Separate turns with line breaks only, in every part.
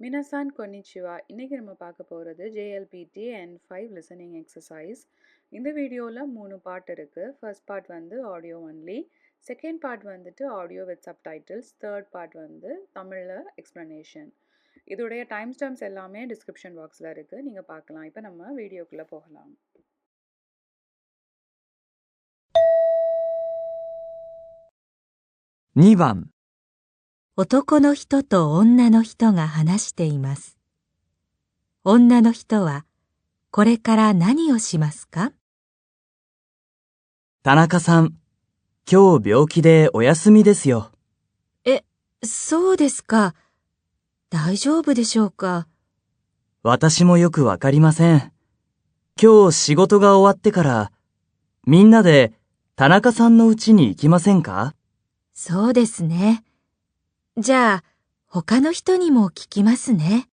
மினசான் கொன்னிச்சிவா. இன்னைக்கு நம்ம பார்க்க போகிறது JLPT and 5 listening exercise. இந்த வீடியோவில் 3 பார்ட் இருக்குது. ஃபர்ஸ்ட் பார்ட் வந்து ஆடியோ ஒன்லி, செகண்ட் பார்ட் வந்துட்டு audio with subtitles, third part வந்து தமிழில் எக்ஸ்ப்ளனேஷன். இதோடைய டைம் ஸ்டாம்ப்ஸ் எல்லாமே டிஸ்கிரிப்ஷன் பாக்ஸில் இருக்குது, நீங்கள் பார்க்கலாம். இப்போ நம்ம வீடியோக்குள்ளே போகலாம்.
2番、
男の人と女の人が話しています。女の人はこれから何をしますか？
田中さん、今日病気でお休みですよ。
そうですか。大丈夫でしょうか。
私もよくわかりません。今日仕事が終わってから、みんなで田中さんの家に行きませんか？
そうですね。じゃあ、他の人にも聞きますね。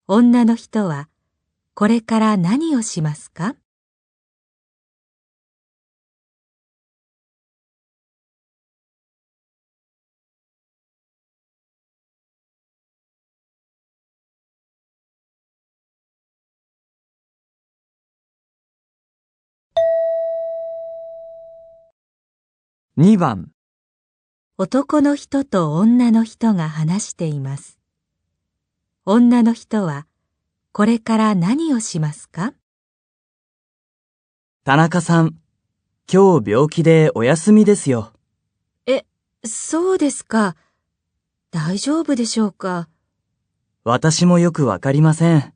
女の人はこれから何をしますか
2番、
男の人と女の人が話しています。女の人はこれから何をしますか？
田中さん、今日病気でお休みですよ。
そうですか。大丈夫でしょうか。
私もよくわかりません。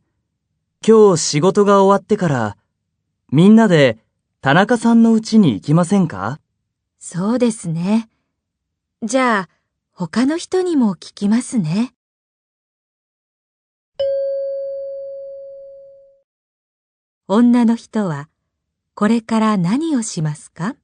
今日仕事が終わってから、みんなで田中さんの家に行きませんか？
そうですね。じゃあ、他の人にも聞きますね。女の人はこれから何をしますか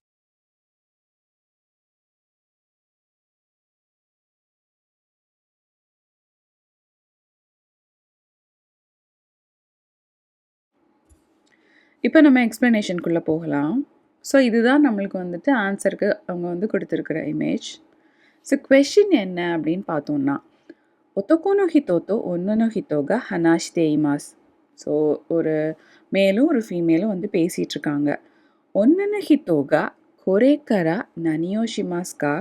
？இப்போ
நம்ம எக்ஸ்ப்ளனேஷனுக்குள்ளே போகலாம். ஸோ இதுதான் நம்மளுக்கு வந்துட்டு ஆன்சருக்கு அவங்க வந்து கொடுத்துருக்குற இமேஜ். ஸோ கொஷின் என்ன அப்படின்னு பார்த்தோம்னா, ஒத்தோக்கோனோ ஹித்தோத்தோ ஒன்னொனோ ஹித்தோகா ஹனாஷிதே இமாஸ். ஸோ ஒரு மேலும் ஒரு ஃபீமேலும் வந்து பேசிகிட்டு இருக்காங்க. ஒன்னொனோ ஹித்தோகா கொரேக்கரா நனியோஷிமாஸ்கா.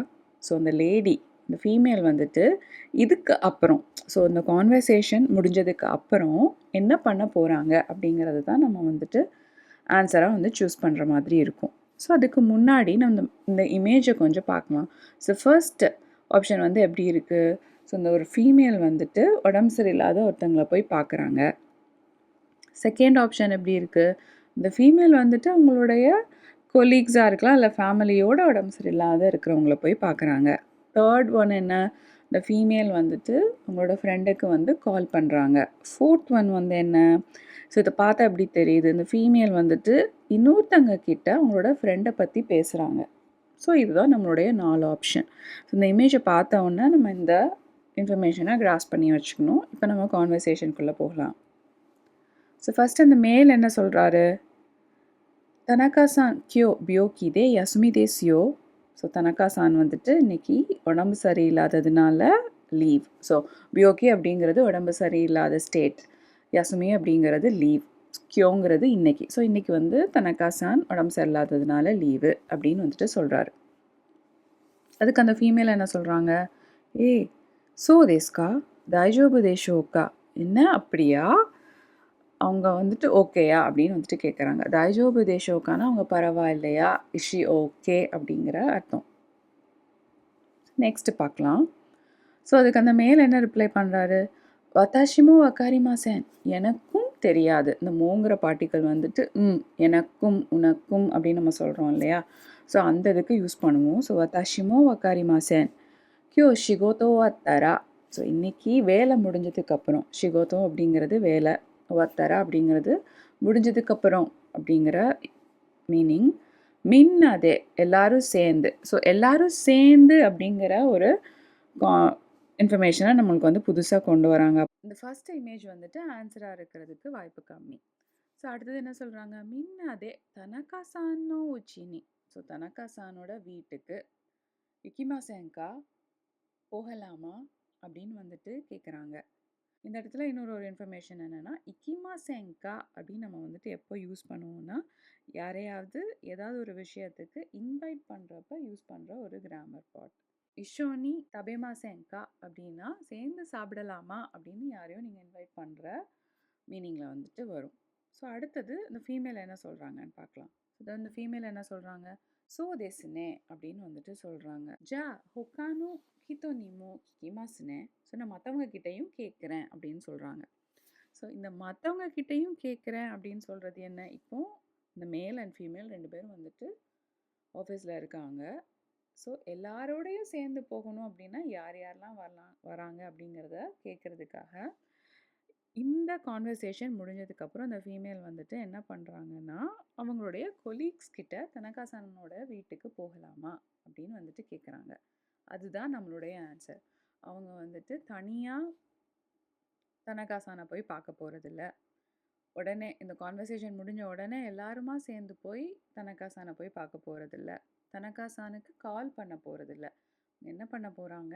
ஸோ அந்த லேடி, இந்த ஃபீமேல் வந்துட்டு இதுக்கு அப்புறம், ஸோ இந்த கான்வர்சேஷன் முடிஞ்சதுக்கு அப்புறம் என்ன பண்ண போகிறாங்க அப்படிங்கிறது தான் நம்ம வந்துட்டு ஆன்சராக வந்து சூஸ் பண்ணுற மாதிரி இருக்கும். ஸோ அதுக்கு முன்னாடி நம்ம இந்த இமேஜை கொஞ்சம் பார்க்கலாம். ஸோ ஃபர்ஸ்ட் ஆப்ஷன் வந்து எப்படி இருக்குது? ஸோ இந்த ஒரு ஃபீமேல் வந்துட்டு உடம்பு சரியில்லாத ஒருத்தங்களை போய் பார்க்குறாங்க. செகண்ட் ஆப்ஷன் எப்படி இருக்குது? இந்த ஃபீமேல் வந்துட்டு அவங்களுடைய கொலீக்ஸாக இருக்கலாம், இல்லை ஃபேமிலியோட உடம்பு சரியில்லாத இருக்கிறவங்கள போய் பார்க்குறாங்க. தேர்ட் ஒன் என்ன? இந்த ஃபீமேல் வந்துட்டு அவங்களோட ஃப்ரெண்டுக்கு வந்து கால் பண்ணுறாங்க. ஃபோர்த் ஒன் வந்து என்ன? ஸோ இதை பார்த்தா எப்படி தெரியுது? இந்த ஃபீமேல் வந்துட்டு இன்னொருத்தங்க கிட்ட அவங்களோட ஃப்ரெண்டை பற்றி பேசுகிறாங்க. ஸோ இதுதான் நம்மளுடைய 4 ஆப்ஷன். ஸோ இந்த இமேஜை பார்த்த உடனே நம்ம இந்த இன்ஃபர்மேஷனை கிராஸ் பண்ணி வச்சுக்கணும். இப்போ நம்ம கான்வர்சேஷனுக்குள்ளே போகலாம். ஸோ ஃபஸ்ட் அந்த மேல் என்ன சொல்கிறாரு? தனகா-சான் கியோ பியோக்கி தே யசுமி தேசியோ. ஸோ தனகா-சான் வந்துட்டு இன்னைக்கு உடம்பு சரியில்லாததுனால லீவ். ஸோ பியோக்கி அப்படிங்கிறது உடம்பு சரியில்லாத ஸ்டேட், யசுமி அப்படிங்கிறது லீவ், கியோங்கிறது இன்னைக்கு. ஸோ இன்னைக்கு வந்து தனகா-சான் உடம்பு சரியில்லாததுனால லீவு அப்படின்னு வந்துட்டு சொல்கிறாரு. அதுக்கு அந்த ஃபீமேல் என்ன சொல்கிறாங்க? சோ தேஸ்கா தைஜோபு தேஷோக்கா. என்ன அப்படியா? அவங்க வந்துட்டு ஓகேயா அப்படின்னு வந்துட்டு கேட்குறாங்க. தைஜோபு தேஷோக்கானா அவங்க பரவாயில்லையா, இஷி ஓகே அப்படிங்கிற அர்த்தம். நெக்ஸ்ட் பார்க்கலாம். ஸோ அதுக்கு அந்த மேல் என்ன ரிப்ளை பண்ணுறாரு? வத்தாஷிமோ வக்காரிமாசேன். எனக்கும் தெரியாது. இந்த மோங்கிற பார்ட்டிக்கல் வந்துட்டு எனக்கும் உனக்கும் அப்படின்னு நம்ம சொல்கிறோம் இல்லையா? ஸோ அந்த இதுக்கு யூஸ் பண்ணுவோம். ஸோ வத்தாஷிமோ வக்காரிமாசேன் கியோ ஷிகோத்தோ வத்தரா. ஸோ இன்னைக்கு வேலை முடிஞ்சதுக்கப்புறம், ஷிகோத்தோ அப்படிங்கிறது வேலை, வத்தரா அப்படிங்கிறது முடிஞ்சதுக்கப்புறம் அப்படிங்கிற மீனிங். மின்னதே எல்லாரும் சேர்ந்து. ஸோ எல்லாரும் சேர்ந்து அப்படிங்கிற ஒரு இன்ஃபர்மேஷனை நம்மளுக்கு வந்து புதுசாக கொண்டு வராங்க. இந்த ஃபர்ஸ்ட் இமேஜ் வந்துட்டு ஆன்சராக இருக்கிறதுக்கு வாய்ப்பு கம்மி. ஸோ அடுத்தது என்ன சொல்கிறாங்க? மின்னதே தனகா-சானோ உச்சினி. ஸோ தனகா-சானோட வீட்டுக்கு இக்கிமாசேன்கா போகலாமா அப்படின்னு வந்துட்டு கேட்குறாங்க. இந்த இடத்துல இன்னொரு இன்ஃபர்மேஷன் என்னென்னா, இக்கிமாசேன்கா அப்படின்னு நம்ம வந்துட்டு எப்போ யூஸ் பண்ணுவோம்னா, யாரையாவது ஏதாவது ஒரு விஷயத்துக்கு இன்வைட் பண்ணுறப்ப யூஸ் பண்ணுற ஒரு கிராமர் பார்ட். இஷோனி தபேமாசேன்கா அப்படின்னா சேர்ந்து சாப்பிடலாமா அப்படின்னு யாரையும் நீங்கள் இன்வைட் பண்ணுற மீனிங்கில் வந்துட்டு வரும். ஸோ அடுத்தது இந்த ஃபீமேல் என்ன சொல்கிறாங்கன்னு பார்க்கலாம். இந்த ஃபீமேல் என்ன சொல்கிறாங்க, சோ தேசுனே அப்படின்னு வந்துட்டு சொல்கிறாங்க. ஜா ஹொக்கானோ ஹித்தோ நிமோ கிமாசுனே. ஸோ நான் மற்றவங்க கிட்டேயும் கேட்குறேன் அப்படின்னு சொல்கிறாங்க. ஸோ இந்த மற்றவங்க கிட்டேயும் கேட்குறேன் அப்படின்னு சொல்கிறது என்ன, இப்போது இந்த மேல் அண்ட் ஃபீமேல் 2 பேரும் வந்துட்டு ஆஃபீஸில் இருக்காங்க. ஸோ எல்லாரோடையும் சேர்ந்து போகணும் அப்படின்னா யார் யாரெல்லாம் வராங்க அப்படிங்கிறத கேட்குறதுக்காக இந்த கான்வர்சேஷன் முடிஞ்சதுக்கப்புறம் அந்த ஃபீமேல் வந்துட்டு என்ன பண்ணுறாங்கன்னா, அவங்களுடைய கொலீக்ஸ் கிட்ட தனகாசனோட வீட்டுக்கு போகலாமா அப்படின்னு வந்துட்டு கேட்குறாங்க. அதுதான் நம்மளுடைய ஆன்சர். அவங்க வந்துட்டு தனியாக தனகாசானை போய் பார்க்க போகிறதில்ல. உடனே இந்த கான்வர்சேஷன் முடிஞ்ச உடனே எல்லாருமா சேர்ந்து போய் தனகாசானை போய் பார்க்க போகிறதில்ல. தனகாசானுக்கு கால் பண்ண போகிறதில்ல. என்ன பண்ண போகிறாங்க,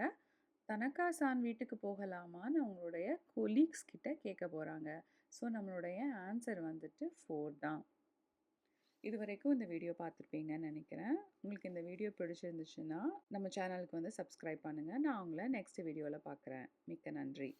தனகாசான் வீட்டுக்கு போகலாமான்னு அவங்களுடைய கொலீக்ஸ் கிட்ட கேட்க போகிறாங்க. ஸோ நம்மளுடைய ஆன்சர் வந்துட்டு 4 தான். இது வரைக்கும் இந்த வீடியோ பார்த்துருப்பீங்கன்னு நினைக்கிறேன். உங்களுக்கு இந்த வீடியோ பிடிச்சிருந்துச்சுன்னா நம்ம சேனலுக்கு வந்து சப்ஸ்கிரைப் பண்ணுங்கள். நான் உங்களை நெக்ஸ்ட் வீடியோவில் பார்க்குறேன். மிக்க நன்றி.